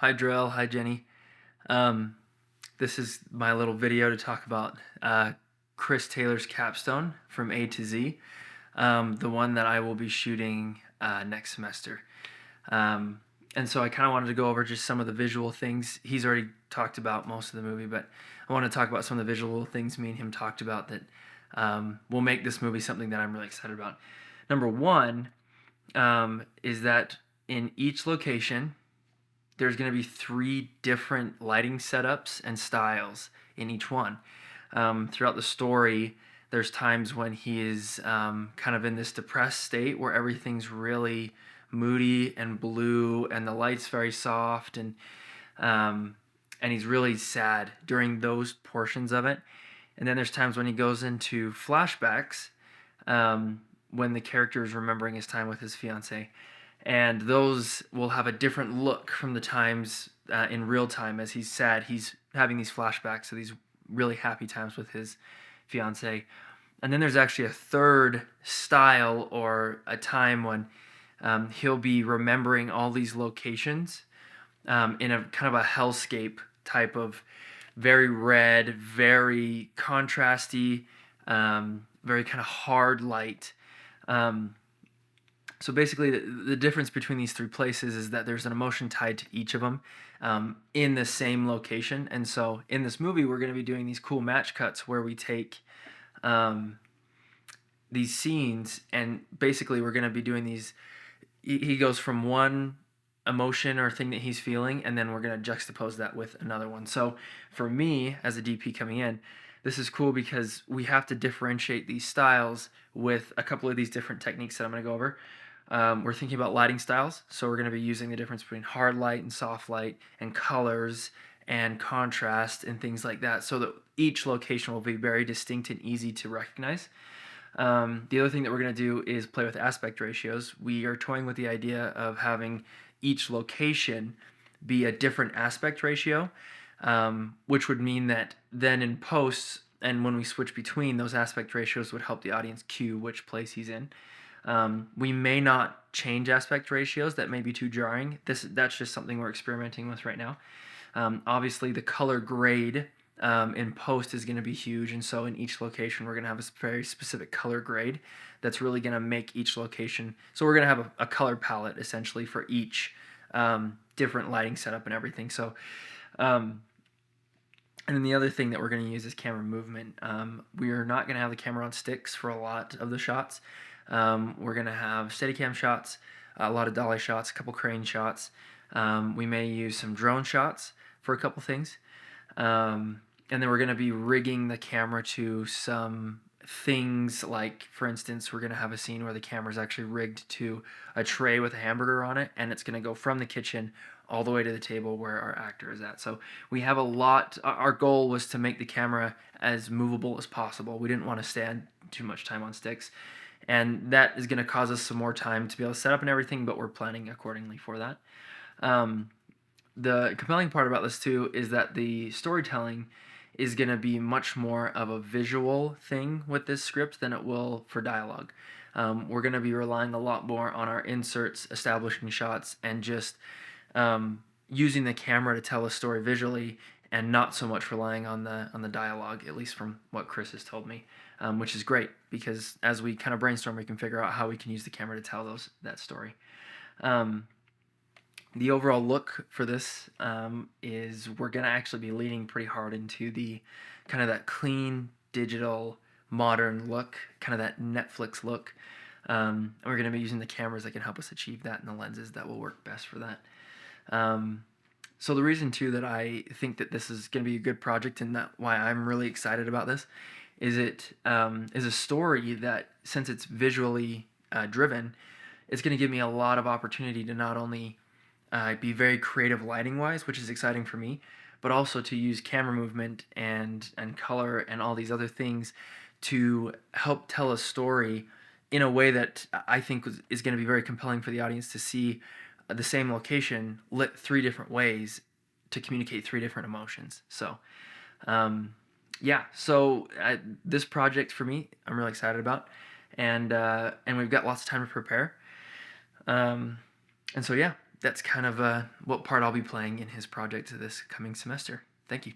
Hi, Drell. Hi, Jenny. Um, this is my little video to talk about Chris Taylor's Capstone from A to Z, the one that I will be shooting next semester. Um, and so I kind of wanted to go over just some of the visual things. He's already talked about most of the movie, but I want to talk about some of the visual things me and him talked about that will make this movie something that I'm really excited about. Number one is that in each location, there's going to be 3 different lighting setups and styles in each one. Throughout the story, there's times when he is kind of in this depressed state where everything's really moody and blue and the light's very soft, and he's really sad during those portions of it. And then there's times when he goes into flashbacks, when the character is remembering his time with his fiance, and those will have a different look from the times in real time. As he's sad, he's having these flashbacks of these really happy times with his fiance. And then there's actually a third style or a time when he'll be remembering all these locations in a kind of a hellscape type of very red, very contrasty, very kind of hard light. So basically, the difference between these 3 places is that there's an emotion tied to each of them in the same location. And so in this movie, we're going to be doing these cool match cuts where we take these scenes, and basically we're going to be doing these. He goes from one emotion or thing that he's feeling, and then we're going to juxtapose that with another one. So for me, as a DP coming in, this is cool because we have to differentiate these styles with a couple of these different techniques that I'm going to go over. We're thinking about lighting styles, so we're going to be using the difference between hard light and soft light and colors and contrast and things like that, so that each location will be very distinct and easy to recognize. The other thing that we're going to do is play with aspect ratios. We are toying with the idea of having each location be a different aspect ratio, which would mean that then in posts and when we switch between, those aspect ratios would help the audience cue which place he's in. We may not change aspect ratios. That may be too jarring. That's just something we're experimenting with right now. Obviously, the color grade in post is going to be huge, and so in each location we're going to have a very specific color grade that's really going to make each location. So we're going to have a color palette essentially for each different lighting setup and everything. So and then the other thing that we're going to use is camera movement. We are not going to have the camera on sticks for a lot of the shots. We're going to have Steadicam shots, a lot of dolly shots, a couple crane shots. We may use some drone shots for a couple things. And then we're going to be rigging the camera to some things like, for instance, we're going to have a scene where the camera is actually rigged to a tray with a hamburger on it, and it's going to go from the kitchen all the way to the table where our actor is at. So we have a lot. Our goal was to make the camera as movable as possible. We didn't want to stand too much time on sticks, and that is going to cause us some more time to be able to set up and everything, but we're planning accordingly for that. The compelling part about this too is that the storytelling is going to be much more of a visual thing with this script than it will for dialogue. We're going to be relying a lot more on our inserts, establishing shots, and just using the camera to tell a story visually, and not so much relying on the dialogue, at least from what Chris has told me, which is great because as we kind of brainstorm, we can figure out how we can use the camera to tell that story. The overall look for this is we're going to actually be leaning pretty hard into the kind of that clean, digital, modern look, kind of that Netflix look. And we're going to be using the cameras that can help us achieve that and the lenses that will work best for that. So the reason, too, that I think that this is going to be a good project and that why I'm really excited about this is it is a story that, since it's visually driven, it's going to give me a lot of opportunity to not only be very creative lighting-wise, which is exciting for me, but also to use camera movement and color and all these other things to help tell a story in a way that I think is going to be very compelling for the audience to see the same location lit 3 different ways to communicate 3 different emotions. So, so this project for me, I'm really excited about, and we've got lots of time to prepare. And so, yeah, that's kind of what part I'll be playing in his project this coming semester. Thank you.